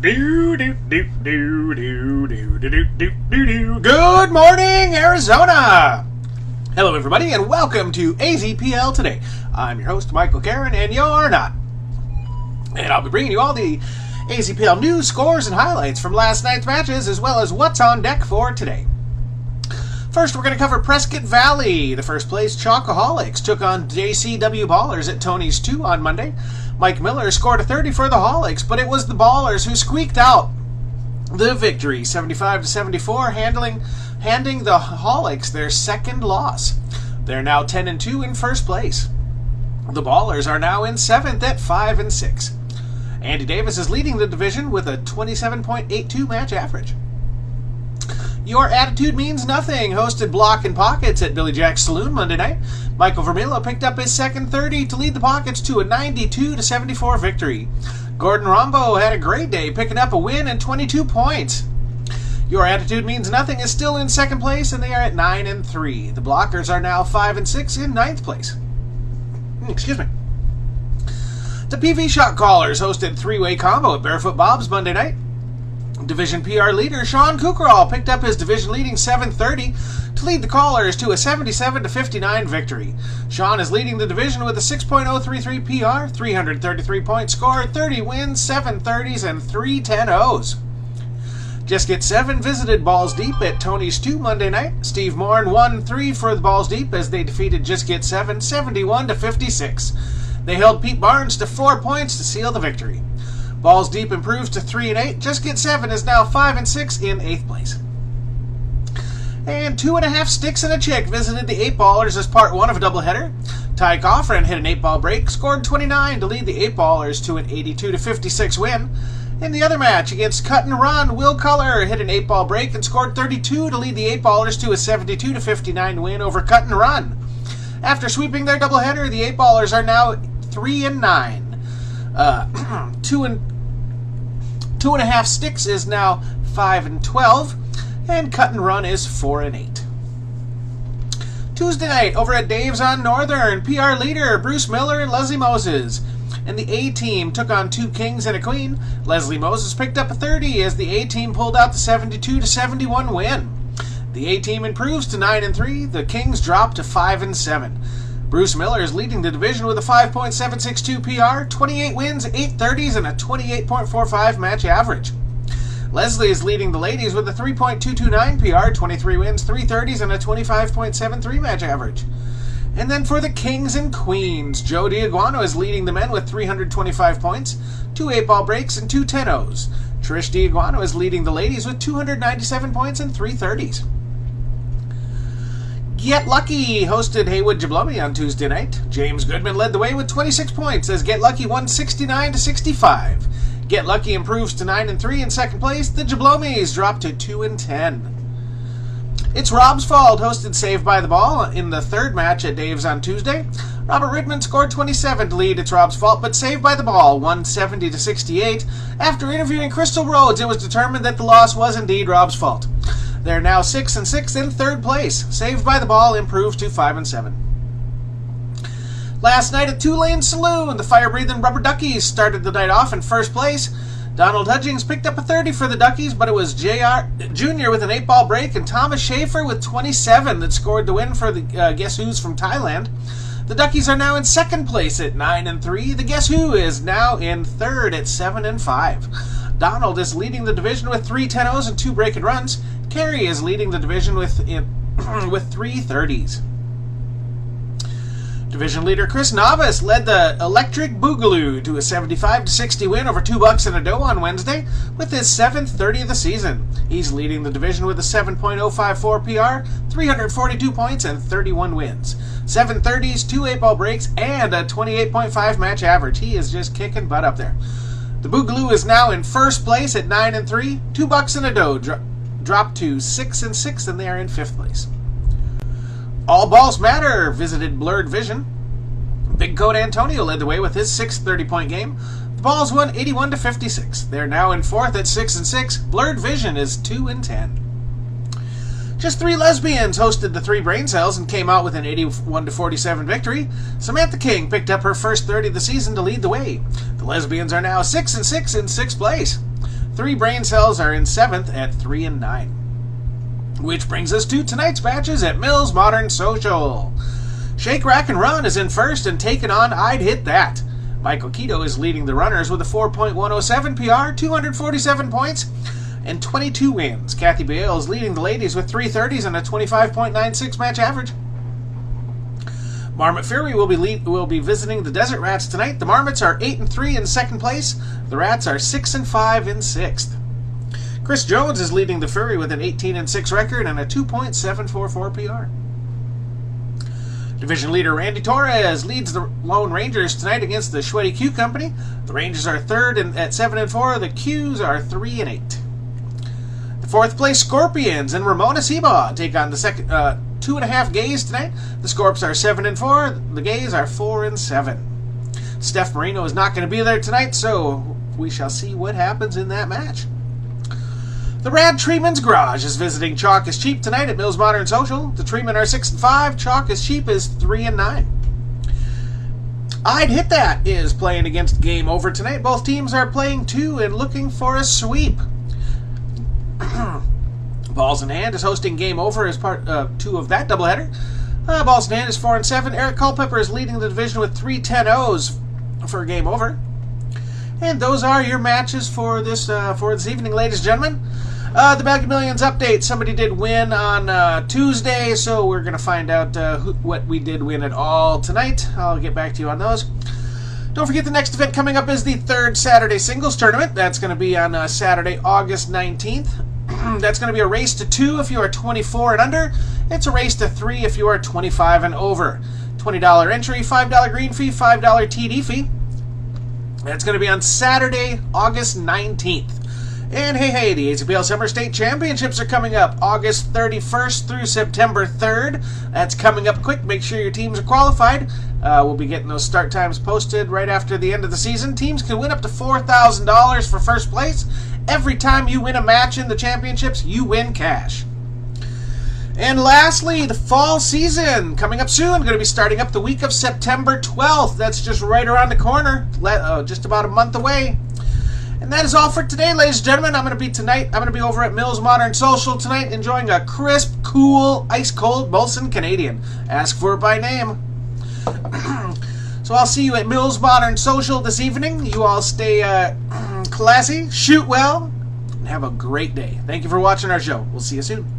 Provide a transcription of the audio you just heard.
Good morning, Arizona! Hello, everybody, and welcome to AZPL Today. I'm your host, Michael Karen, and you're not. And I'll be bringing you all the AZPL news, scores, and highlights from last night's matches, as well as what's on deck for today. First, we're going to cover Prescott Valley. The first place Chocoholics took on JCW Ballers at Tony's 2 on Monday. Mike Miller scored a 30 for the Holics, but it was the Ballers who squeaked out the victory, 75-74, handing the Holics their second loss. They're now 10-2 in first place. The Ballers are now in 7th at 5-6. Andy Davis is leading the division with a 27.82 match average. Your Attitude Means Nothing hosted Block and Pockets at Billy Jack's Saloon Monday night. Michael Vermillo picked up his second 30 to lead the Pockets to a 92-74 victory. Gordon Rombo had a great day, picking up a win and 22 points. Your Attitude Means Nothing is still in second place, and they are at 9-3. The Blockers are now 5-6 in ninth place. Excuse me. The PV Shot Callers hosted three-way combo at Barefoot Bob's Monday night. Division PR leader Sean Kukral picked up his division-leading 730 to lead the Callers to a 77-59 victory. Sean is leading the division with a 6.033 PR, 333-point score, 30 wins, 7 30s, and 3 10-0s. Just Get 7 visited Balls Deep at Tony's 2 Monday night. Steve Morin won 3 for the Balls Deep as they defeated Just Get 7 71-56. They held Pete Barnes to 4 points to seal the victory. Balls Deep improves to 3-8. Just Get 7 is now 5-6 in 8th place. And 2.5 Sticks and a Chick visited the 8 Ballers as part 1 of a doubleheader. Ty Coffrin hit an 8-ball break, scored 29 to lead the 8 Ballers to an 82-56 win. In the other match against Cut and Run, Will Culler hit an 8-ball break and scored 32 to lead the 8 Ballers to a 72-59 win over Cut and Run. After sweeping their doubleheader, the 8 Ballers are now 3-9. 2.5 Sticks is now 5-12, and Cut and Run is 4-8. Tuesday night over at Dave's on Northern, PR leader Bruce Miller and Leslie Moses, and the A-team took on 2 kings and a queen. Leslie Moses picked up a 30 as the A-team pulled out the 72-71 win. The A-team improves to 9-3. The Kings drop to 5-7. Bruce Miller is leading the division with a 5.762 PR, 28 wins, 8 30s, and a 28.45 match average. Leslie is leading the ladies with a 3.229 PR, 23 wins, 3 30s, and a 25.73 match average. And then for the Kings and Queens, Joe Diaguano is leading the men with 325 points, 2 8-ball breaks, and 2 10-0s. Trish Diaguano is leading the ladies with 297 points and 3 30s. Get Lucky hosted Haywood Jablomi on Tuesday night. James Goodman led the way with 26 points as Get Lucky won 69-65. Get Lucky improves to 9-3 in second place. The Jablomis drop to 2-10. It's Rob's Fault hosted Saved by the Ball in the third match at Dave's on Tuesday. Robert Rickman scored 27 to lead It's Rob's Fault, but Saved by the Ball won 70-68. After interviewing Crystal Rhodes, it was determined that the loss was indeed Rob's fault. They're now 6-6 in third place. Saved by the Ball improves to 5-7. Last night at Tulane Saloon, the fire-breathing Rubber Duckies started the night off in first place. Donald Hudgings picked up a 30 for the Duckies, but it was J.R. Jr. with an 8-ball break and Thomas Schaefer with 27 that scored the win for the Guess Who's from Thailand. The Duckies are now in second place at 9-3. The Guess Who is now in third at 7-5. Donald is leading the division with 3 10-0s and 2 break and runs. Carey is leading the division with 3 30s. Division leader Chris Navas led the Electric Boogaloo to a 75-60 win over $2 and a dough on Wednesday with his 7th 30 of the season. He's leading the division with a 7.054 PR, 342 points, and 31 wins. 7 30s, 2 8-ball breaks, and a 28.5 match average. He is just kicking butt up there. The Boogaloo is now in first place at 9-3. $2 and a dough dropped to 6-6, and they are in 5th place. All Balls Matter visited Blurred Vision. Big Coat Antonio led the way with his 6th 30-point game. The Balls won 81-56. They're now in 4th at 6-6. Blurred Vision is 2-10. Just 3 lesbians hosted the 3 brain cells and came out with an 81-47 victory. Samantha King picked up her first 30 of the season to lead the way. The lesbians are now 6-6 in 6th place. 3 brain cells are in 7th at 3 and 9. Which brings us to tonight's matches at Mills Modern Social. Shake, Rack, and Run is in first and taking on I'd Hit That. Michael Keto is leading the runners with a 4.107 PR, 247 points, and 22 wins. Kathy Bale is leading the ladies with 330s and a 25.96 match average. Marmot Fury will be visiting the Desert Rats tonight. The Marmots are 8-3 in second place. The Rats are 6-5 in sixth. Chris Jones is leading the Fury with an 18-6 record and a 2.744 PR. Division leader Randy Torres leads the Lone Rangers tonight against the Schweddy Q Company. The Rangers are third at 7-4. The Qs are 3-8. The fourth place Scorpions and Ramona Seabaugh take on the second 2.5 Gays tonight. The Scorps are 7-4. The Gays are 4-7. Steph Marino is not going to be there tonight, so we shall see what happens in that match. The Rad Treeman's Garage is visiting Chalk is Cheap tonight at Mills Modern Social. The Treeman are 6-5. Chalk is Cheap is 3-9. I'd Hit That is playing against Game Over tonight. Both teams are playing 2 and looking for a sweep. Balls in Hand is hosting Game Over as part 2 of that doubleheader. Balls in Hand is 4-7. Eric Culpepper is leading the division with 3 10-0s for Game Over. And those are your matches for this evening, ladies and gentlemen. The Mega Millions update. Somebody did win on Tuesday, so we're going to find out what we did win at all tonight. I'll get back to you on those. Don't forget the next event coming up is the 3rd Saturday Singles Tournament. That's going to be on Saturday, August 19th. That's going to be a race to 2 if you are 24 and under. It's a race to 3 if you are 25 and over. $20 entry, $5 green fee, $5 TD fee. That's going to be on Saturday, August 19th. And hey, the AZPL Summer State Championships are coming up August 31st through September 3rd. That's coming up quick. Make sure your teams are qualified. We'll be getting those start times posted right after the end of the season. Teams can win up to $4,000 for first place. Every time you win a match in the championships, you win cash. And lastly, the fall season coming up soon. Going to be starting up the week of September 12th. That's just right around the corner, just about a month away. And that is all for today, ladies and gentlemen. I'm going to be over at Mills Modern Social tonight, enjoying a crisp, cool, ice-cold Molson Canadian. Ask for it by name. So I'll see you at Mills Modern Social this evening. You all stay classy, shoot well, and have a great day. Thank you for watching our show. We'll see you soon.